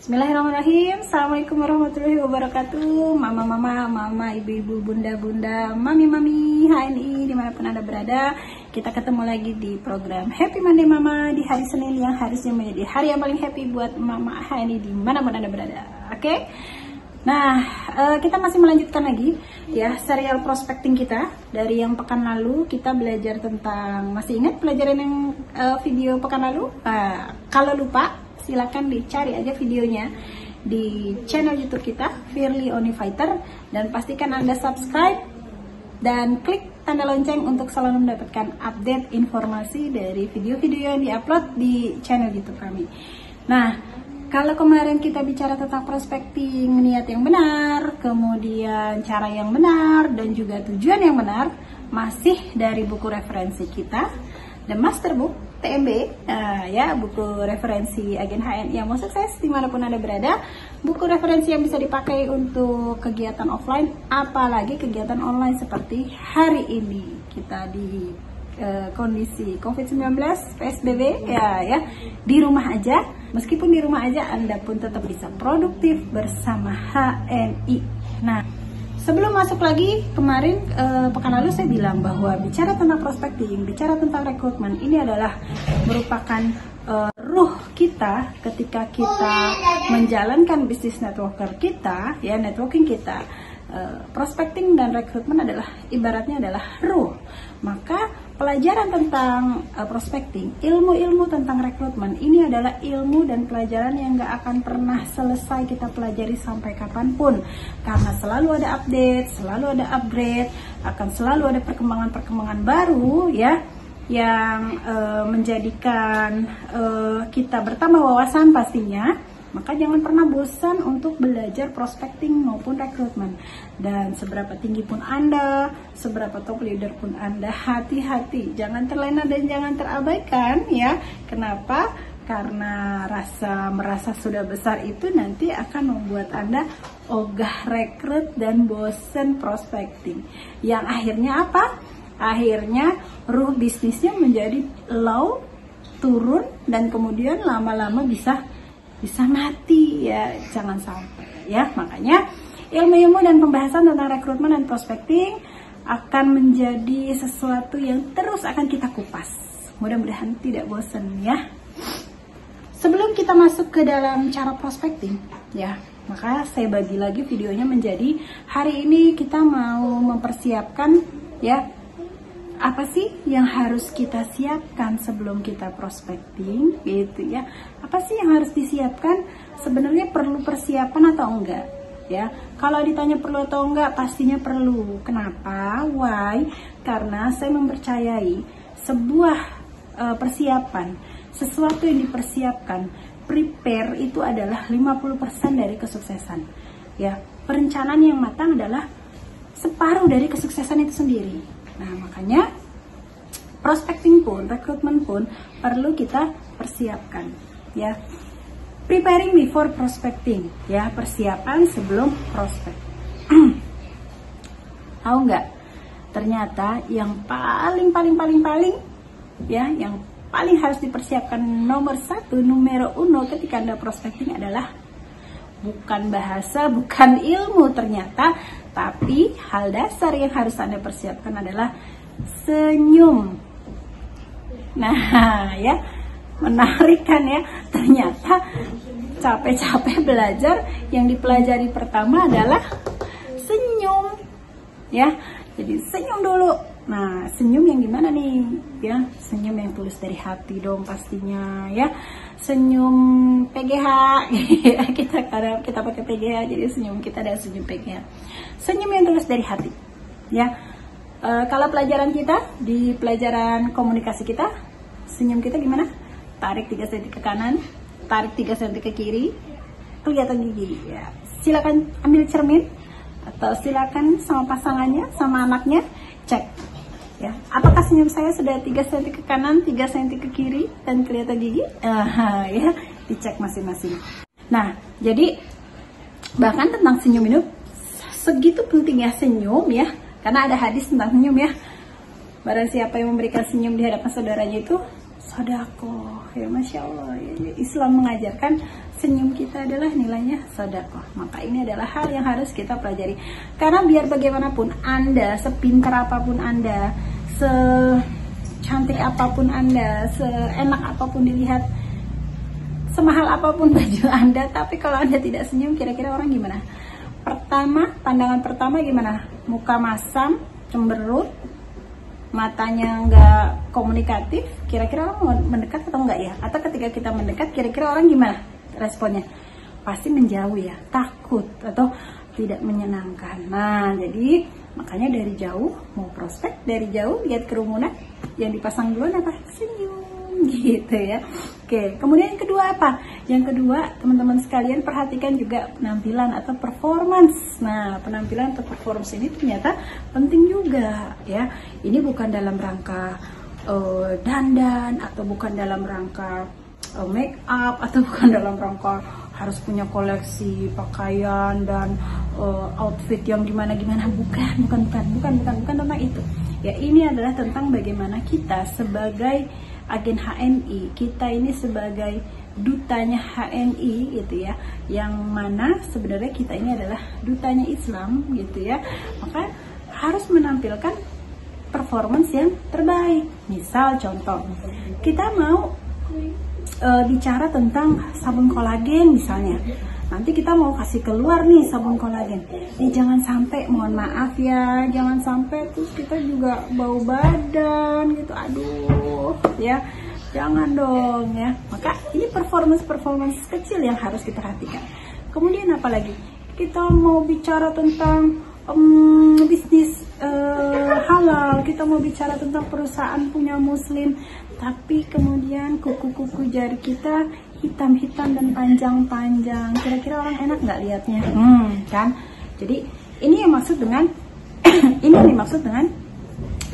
Bismillahirrahmanirrahim. Assalamualaikum warahmatullahi wabarakatuh. Mama, ibu-ibu, bunda-bunda, mami-mami HNI dimanapun Anda berada. Kita ketemu lagi di program Happy Monday Mama di hari Senin yang harusnya menjadi hari yang paling happy buat Mama HNI dimanapun Anda berada. Oke? Nah, kita masih melanjutkan lagi ya serial prospecting kita. Dari yang pekan lalu kita belajar tentang, masih ingat pelajaran yang video pekan lalu? Kalau lupa, silakan dicari aja videonya di channel YouTube kita, Firly Only Fighter, dan pastikan Anda subscribe dan klik tanda lonceng untuk selalu mendapatkan update informasi dari video-video yang diupload di channel YouTube kami. Nah, kalau kemarin kita bicara tentang prospecting, niat yang benar, kemudian cara yang benar, dan juga tujuan yang benar, masih dari buku referensi kita, The Master Book TMB, ya, buku referensi agen HNI yang mau sukses dimanapun Anda berada. Buku referensi yang bisa dipakai untuk kegiatan offline, apalagi kegiatan online seperti hari ini kita di kondisi COVID-19, PSBB, ya, di rumah aja. Meskipun di rumah aja, Anda pun tetap bisa produktif bersama HNI. Nah, sebelum masuk lagi, kemarin pekan lalu saya bilang bahwa bicara tentang prospecting, bicara tentang rekrutmen, ini adalah merupakan ruh kita ketika kita menjalankan bisnis networker kita, ya, networking kita. Prospecting dan rekrutmen adalah ibaratnya adalah ruh. Maka pelajaran tentang prospecting, ilmu-ilmu tentang rekrutmen, ini adalah ilmu dan pelajaran yang gak akan pernah selesai kita pelajari sampai kapanpun, karena selalu ada update, selalu ada upgrade, akan selalu ada perkembangan-perkembangan baru, ya, yang menjadikan kita bertambah wawasan pastinya. Maka jangan pernah bosan untuk belajar prospecting maupun rekrutmen. Dan seberapa tinggi pun Anda, seberapa top leader pun Anda, hati-hati, jangan terlena dan jangan terabaikan, ya. Kenapa? Karena merasa sudah besar itu nanti akan membuat Anda ogah rekrut dan bosan prospecting. Yang akhirnya apa? Akhirnya ruh bisnisnya menjadi low, turun, dan kemudian lama-lama bisa mati, ya. Jangan sampai, ya. Makanya ilmu-ilmu dan pembahasan tentang rekrutmen dan prospecting akan menjadi sesuatu yang terus akan kita kupas. Mudah-mudahan tidak bosan, ya. Sebelum kita masuk ke dalam cara prospecting, ya, maka saya bagi lagi videonya menjadi hari ini kita mau mempersiapkan, ya, apa sih yang harus kita siapkan sebelum kita prospecting, gitu, ya. Apa sih yang harus disiapkan? Sebenarnya perlu persiapan atau enggak, ya? Kalau ditanya perlu atau enggak, pastinya perlu. Kenapa? Why? Karena saya mempercayai sebuah persiapan, sesuatu yang dipersiapkan, prepare, itu adalah 50% dari kesuksesan, ya. Perencanaan yang matang adalah separuh dari kesuksesan itu sendiri. Nah, makanya prospecting pun, rekrutmen pun perlu kita persiapkan, ya. Preparing before prospecting, ya, persiapan sebelum prospek. Tahu nggak? Ternyata yang paling, ya, yang paling harus dipersiapkan nomor satu, numero uno ketika Anda prospecting adalah bukan bahasa, bukan ilmu ternyata, tapi hal dasar yang harus Anda persiapkan adalah senyum. Nah, ya, menarik kan, ya. Ternyata capek-capek belajar, yang dipelajari pertama adalah senyum, ya. Jadi senyum dulu. Nah, senyum yang gimana nih, ya? Senyum yang tulus dari hati dong pastinya, ya. Senyum PGH, kita pakai PGH, jadi senyum kita ada senyum PGH. Senyum yang tulus dari hati, ya. Kalau pelajaran kita di pelajaran komunikasi kita, senyum kita gimana? Tarik 3 cm ke kanan, tarik 3 cm ke kiri, kelihatan gigi, ya. Silakan ambil cermin atau silakan sama pasangannya, sama anaknya, cek, ya, apakah senyum saya sudah 3 cm ke kanan, 3 cm ke kiri, dan kelihatan gigi? Ya, dicek masing-masing. Nah, jadi bahkan tentang senyum itu segitu pentingnya senyum, ya, karena ada hadis tentang senyum, ya. Barang siapa yang memberikan senyum di hadapan saudaranya itu sodako, ya Masya Allah ya. Islam mengajarkan senyum kita adalah nilainya sodako. Maka ini adalah hal yang harus kita pelajari, karena biar bagaimanapun Anda, sepintar apapun Anda, secantik apapun Anda, seenak apapun dilihat, semahal apapun baju Anda, tapi kalau Anda tidak senyum, kira-kira orang gimana? Pandangan pertama gimana? Muka masam, cemberut, matanya nggak komunikatif, kira-kira orang mau mendekat atau enggak ya? Atau ketika kita mendekat, kira-kira orang gimana responnya? Pasti menjauh ya, takut atau tidak menyenangkan. Nah, jadi makanya dari jauh, mau prospek dari jauh, lihat kerumunan, yang dipasang duluan apa? Senyum gitu ya. Oke, kemudian yang kedua apa? Yang kedua, teman-teman sekalian, perhatikan juga penampilan atau performance. Nah, penampilan atau performance ini ternyata penting juga ya. Ini bukan dalam rangka dandan, atau bukan dalam rangka make up, atau bukan dalam rangka harus punya koleksi pakaian dan outfit yang gimana-gimana. Bukan tentang itu. Ya, ini adalah tentang bagaimana kita sebagai agen HNI, kita ini sebagai dutanya HNI gitu ya, yang mana sebenarnya kita ini adalah dutanya Islam gitu ya. Maka harus menampilkan performance yang terbaik. Misal contoh, kita mau bicara tentang sabun kolagen misalnya. Nanti kita mau kasih keluar nih sabun kolagen. Jangan sampai, mohon maaf ya, jangan sampai terus kita juga bau badan gitu. Aduh, ya. Jangan dong ya. Maka ini performance kecil yang harus kita perhatikan. Kemudian apalagi? Kita mau bicara tentang bisnis halal, kita mau bicara tentang perusahaan punya muslim, tapi kemudian kuku-kuku jari kita hitam-hitam dan panjang-panjang, kira-kira orang enak nggak liatnya? Kan? Jadi ini yang maksud dengan ini yang dimaksud dengan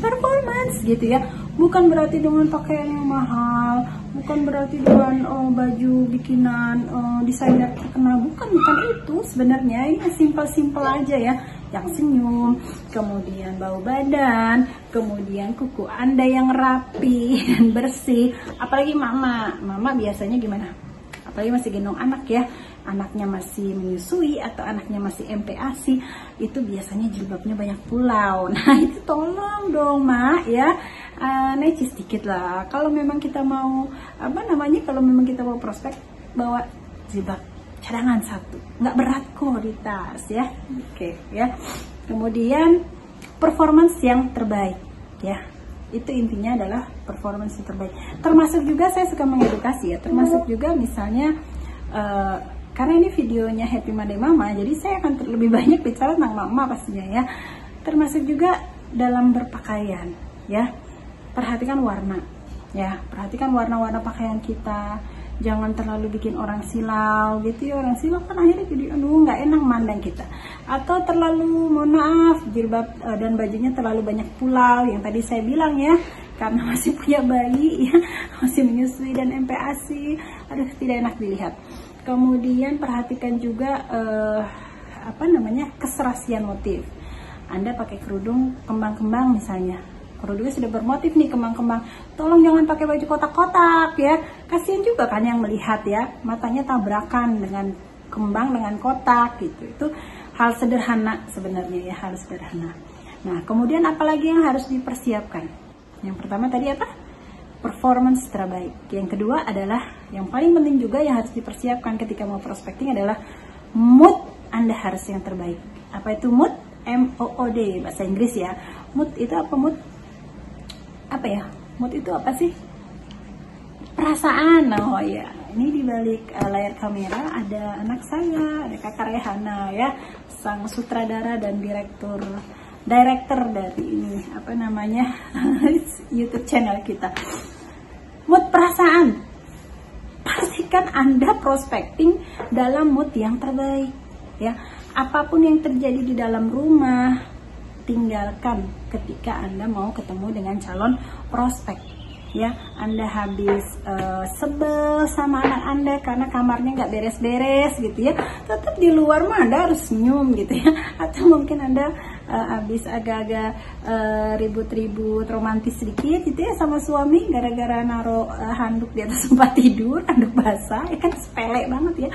performance gitu ya. Bukan berarti dengan pakaian yang mahal, bukan berarti dengan baju bikinan desainer terkenal, bukan itu sebenarnya. Ini simpel-simpel aja ya, yang senyum, kemudian bau badan, kemudian kuku Anda yang rapi dan bersih. Apalagi mama biasanya gimana? Apalagi masih gendong anak ya, anaknya masih menyusui atau anaknya masih MPASI, itu biasanya jilbabnya banyak pulau. Nah, itu tolong dong Mak ya, necis sedikit lah. Kalau memang kita mau kalau memang kita mau prospek, bawa jilbab cadangan satu, nggak berat kok di tas ya. Oke ya. Kemudian performance yang terbaik ya, itu intinya adalah performance yang terbaik. Termasuk juga saya suka mengedukasi ya, termasuk juga misalnya karena ini videonya Happy Monday Mama, jadi saya akan lebih banyak bicara tentang mama pastinya ya. Termasuk juga dalam berpakaian ya, perhatikan warna ya, perhatikan warna-warna pakaian kita. Jangan terlalu bikin orang silau gitu ya. Orang silau kan akhirnya jadi nggak enak mandang kita. Atau terlalu, mohon maaf, jilbab dan bajunya terlalu banyak pulau, yang tadi saya bilang ya, karena masih punya bayi ya, masih menyusui dan MPASI, aduh tidak enak dilihat. Kemudian perhatikan juga keserasian motif. Anda pakai kerudung kembang-kembang misalnya, kerudungnya sudah bermotif nih kembang-kembang, tolong jangan pakai baju kotak-kotak ya, kasihan juga kan yang melihat ya, matanya tabrakan dengan kembang dengan kotak gitu. Itu hal sederhana sebenarnya ya, hal sederhana. Nah, kemudian apalagi yang harus dipersiapkan? Yang pertama tadi apa? Performance terbaik. Yang kedua adalah yang paling penting juga yang harus dipersiapkan ketika mau prospecting adalah mood Anda harus yang terbaik. Apa itu mood? M-O-O-D bahasa Inggris ya. Mood itu apa? Mood apa ya? Mood itu apa sih? Perasaan. Oh ya, ini di balik layar kamera ada anak saya, ada Kakak Rehana ya, sang sutradara dan direktur dari ini YouTube channel kita. Mood perasaan. Pastikan Anda prospecting dalam mood yang terbaik ya. Apapun yang terjadi di dalam rumah, tinggalkan ketika Anda mau ketemu dengan calon prospek ya. Anda habis sebel sama anak Anda karena kamarnya nggak beres-beres gitu ya, tetap di luar mah Anda harus senyum gitu ya. Atau mungkin Anda habis agak-agak ribut-ribut romantis sedikit gitu ya sama suami gara-gara naruh handuk di atas tempat tidur, handuk basah, ya kan sepele banget ya.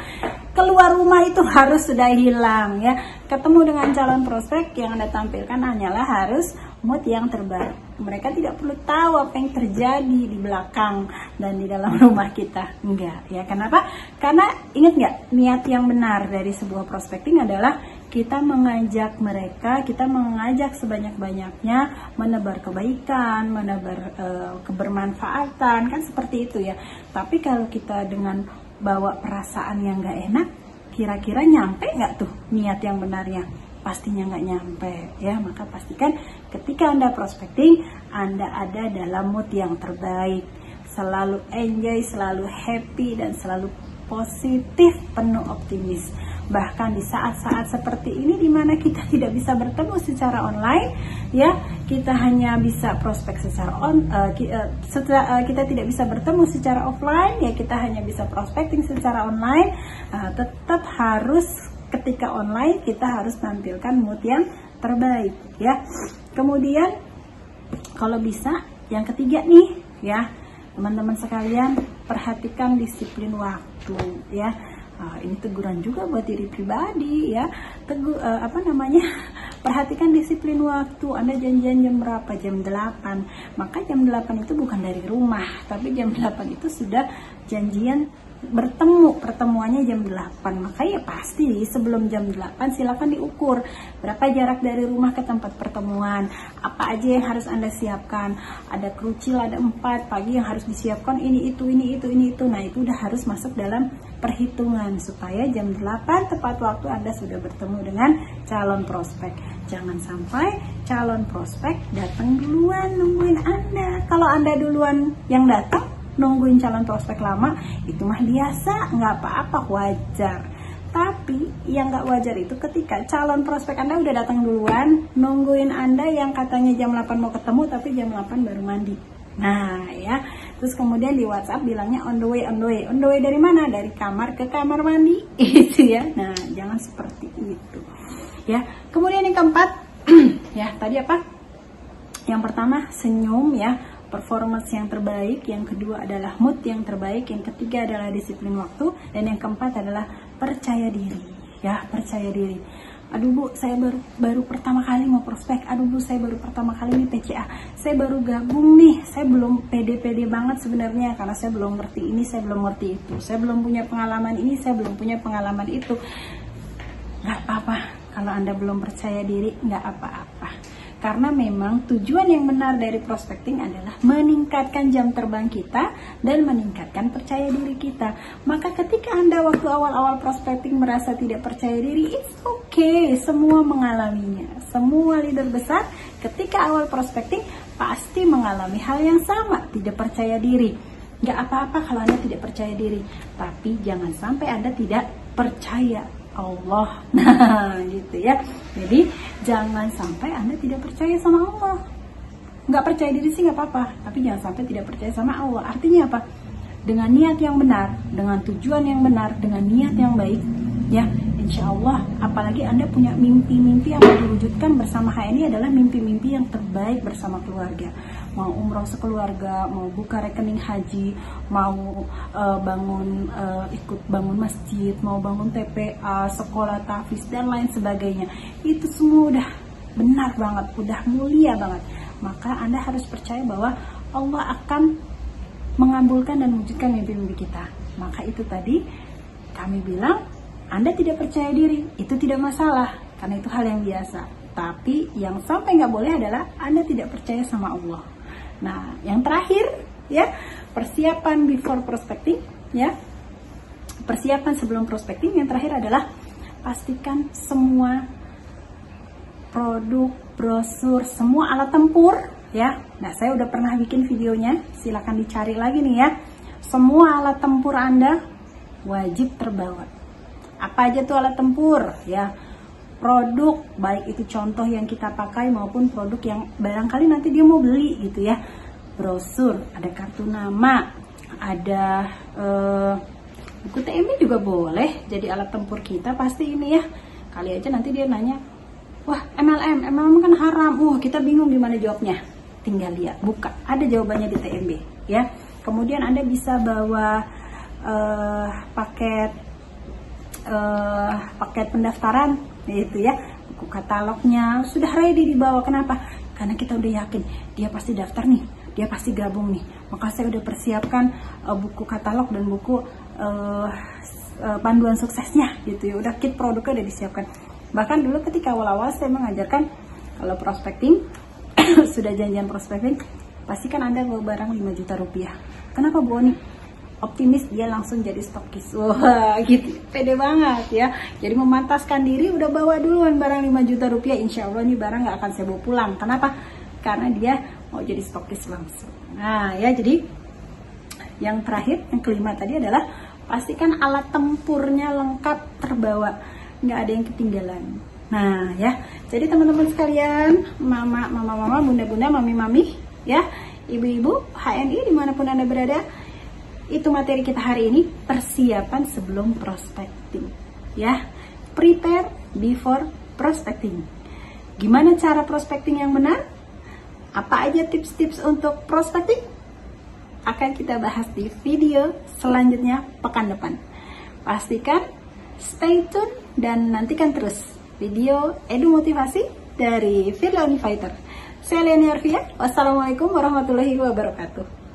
Keluar rumah itu harus sudah hilang ya. Ketemu dengan calon prospek yang Anda tampilkan hanyalah harus mood yang terbaik. Mereka tidak perlu tahu apa yang terjadi di belakang dan di dalam rumah kita. Enggak ya. Kenapa? Karena ingat nggak, niat yang benar dari sebuah prospecting adalah kita mengajak mereka, kita mengajak sebanyak-banyaknya menebar kebaikan, menebar kebermanfaatan, kan seperti itu ya. Tapi kalau kita dengan bawa perasaan yang nggak enak, kira-kira nyampe nggak tuh niat yang benarnya? Pastinya nggak nyampe ya. Maka pastikan ketika Anda prospecting, Anda ada dalam mood yang terbaik, selalu enjoy, selalu happy, dan selalu positif, penuh optimis. Bahkan di saat-saat seperti ini di mana kita tidak bisa bertemu secara online ya, kita hanya bisa prospek secara kita tidak bisa bertemu secara offline ya, kita hanya bisa prospecting secara online. Tetap harus ketika online kita harus tampilkan mood yang terbaik ya. Kemudian kalau bisa yang ketiga nih ya, teman-teman sekalian, perhatikan disiplin waktu ya. Ini teguran juga buat diri pribadi ya. Perhatikan disiplin waktu. Anda janjian jam berapa? Jam 8. Maka jam 8 itu bukan dari rumah, tapi jam 8 itu sudah janjian bertemu, pertemuannya jam 8. Maka ya pasti sebelum jam 8 silakan diukur berapa jarak dari rumah ke tempat pertemuan, apa aja yang harus Anda siapkan. Ada krucil, ada 4 pagi yang harus disiapkan, ini itu. Nah itu udah harus masuk dalam perhitungan supaya jam 8 tepat waktu Anda sudah bertemu dengan calon prospek. Jangan sampai calon prospek datang duluan nungguin Anda. Kalau Anda duluan yang datang nungguin calon prospek lama, itu mah biasa, nggak apa-apa, wajar. Tapi yang nggak wajar itu ketika calon prospek Anda udah datang duluan, nungguin Anda yang katanya jam 8 mau ketemu, tapi jam 8 baru mandi. Nah ya, terus kemudian di WhatsApp bilangnya on the way. On the way dari mana? Dari kamar ke kamar mandi, itu ya. Nah jangan seperti itu ya. Kemudian yang keempat ya, tadi apa? Yang pertama senyum ya, performance yang terbaik. Yang kedua adalah mood yang terbaik. Yang ketiga adalah disiplin waktu. Dan yang keempat adalah percaya diri ya, percaya diri. Aduh Bu, saya baru pertama kali mau prospek. Aduh Bu, saya baru pertama kali nih PCA. Saya baru gabung nih. Saya belum pede banget sebenarnya karena saya belum ngerti ini, saya belum ngerti itu. Saya belum punya pengalaman ini, saya belum punya pengalaman itu. Gak apa-apa kalau Anda belum percaya diri, gak apa-apa. Karena memang tujuan yang benar dari prospecting adalah meningkatkan jam terbang kita dan meningkatkan percaya diri kita. Maka ketika Anda waktu awal-awal prospecting merasa tidak percaya diri, it's okay, semua mengalaminya. Semua leader besar ketika awal prospecting pasti mengalami hal yang sama, tidak percaya diri. Gak apa-apa kalau Anda tidak percaya diri, tapi jangan sampai Anda tidak percaya Allah. Nah gitu ya. Jadi jangan sampai Anda tidak percaya sama Allah. Nggak percaya diri sih nggak apa-apa, tapi jangan sampai tidak percaya sama Allah. Artinya apa? Dengan niat yang benar, dengan tujuan yang benar, dengan niat yang baik ya, insya Allah. Apalagi Anda punya mimpi-mimpi yang mau diwujudkan bersama HNI adalah mimpi-mimpi yang terbaik bersama keluarga. Mau umroh sekeluarga, mau buka rekening haji, mau ikut bangun masjid, mau bangun TPA, sekolah tahfiz dan lain sebagainya. Itu semua udah benar banget, udah mulia banget. Maka Anda harus percaya bahwa Allah akan mengabulkan dan mewujudkan mimpi-mimpi kita. Maka itu tadi kami bilang, Anda tidak percaya diri, itu tidak masalah, karena itu hal yang biasa. Tapi yang sampai nggak boleh adalah Anda tidak percaya sama Allah. Nah, yang terakhir ya, persiapan before prospecting ya. Persiapan sebelum prospecting yang terakhir adalah pastikan semua produk, brosur, semua alat tempur ya. Nah, saya udah pernah bikin videonya, silakan dicari lagi nih ya. Semua alat tempur Anda wajib terbawa. Apa aja tuh alat tempur ya? Produk, baik itu contoh yang kita pakai maupun produk yang barangkali nanti dia mau beli gitu ya. Brosur, ada kartu nama, ada buku TMI juga boleh jadi alat tempur kita pasti ini ya. Kali aja nanti dia nanya, wah MLM kan haram, kita bingung gimana jawabnya. Tinggal lihat, buka, ada jawabannya di TMB ya. Kemudian Anda bisa bawa paket pendaftaran gitu ya, buku katalognya sudah ready dibawa. Kenapa? Karena kita udah yakin dia pasti daftar nih, dia pasti gabung nih, maka saya udah persiapkan buku katalog dan buku panduan suksesnya gitu ya, udah kit produknya udah disiapkan. Bahkan dulu ketika awal-awal saya mengajarkan kalau prospecting sudah janjian prospecting, pasti kan Anda bawa barang 5 juta rupiah. Kenapa Bu Oni? Optimis dia langsung jadi stokis. Wah gitu, pede banget ya. Jadi memantaskan diri, udah bawa duluan barang 5 juta rupiah, insya Allah nih barang gak akan saya bawa pulang. Kenapa? Karena dia mau jadi stokis langsung. Nah ya, jadi yang terakhir, yang kelima tadi adalah pastikan alat tempurnya lengkap terbawa, nggak ada yang ketinggalan. Nah ya, jadi teman-teman sekalian, mama, bunda-bunda, mami ya, ibu-ibu, HNI dimanapun Anda berada, itu materi kita hari ini, persiapan sebelum prospecting ya. Prepare before prospecting. Gimana cara prospecting yang benar? Apa aja tips-tips untuk prospecting? Akan kita bahas di video selanjutnya pekan depan. Pastikan stay tune dan nantikan terus video edu motivasi dari Firly Fighter. Saya Leni Arfia. Wassalamualaikum warahmatullahi wabarakatuh.